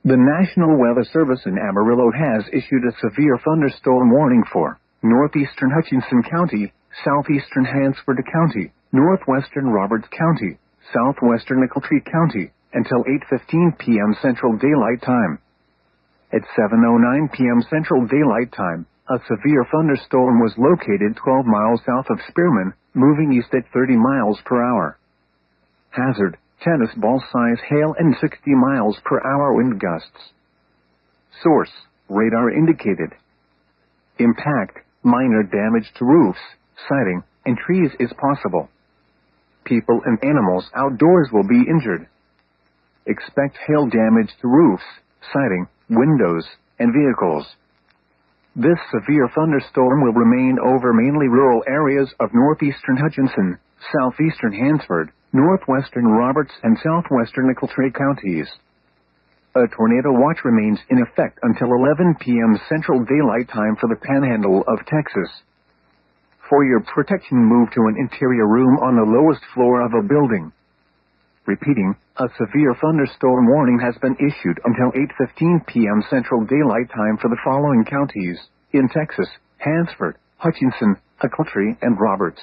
The National Weather Service in Amarillo has issued a severe thunderstorm warning for northeastern Hutchinson County, southeastern Hansford County, northwestern Roberts County, southwestern Nickeltree County, until 8:15 p.m. Central Daylight Time. At 7:09 p.m. Central Daylight Time, a severe thunderstorm was located 12 miles south of Spearman, moving east at 30 miles per hour. Hazard: tennis ball size hail and 60 miles per hour wind gusts. Source: radar indicated. Impact: minor damage to roofs, siding, and trees is possible. People and animals outdoors will be injured. Expect hail damage to roofs, siding, windows, and vehicles. This severe thunderstorm will remain over mainly rural areas of northeastern Hutchinson, southeastern Hansford, northwestern Roberts, and southwestern Nickeltree counties. A tornado watch remains in effect until 11 p.m. Central Daylight Time for the Panhandle of Texas. For your protection, move to an interior room on the lowest floor of a building. Repeating, a severe thunderstorm warning has been issued until 8:15 p.m. Central Daylight Time for the following counties in Texas: Hansford, Hutchinson, Nickeltree, and Roberts.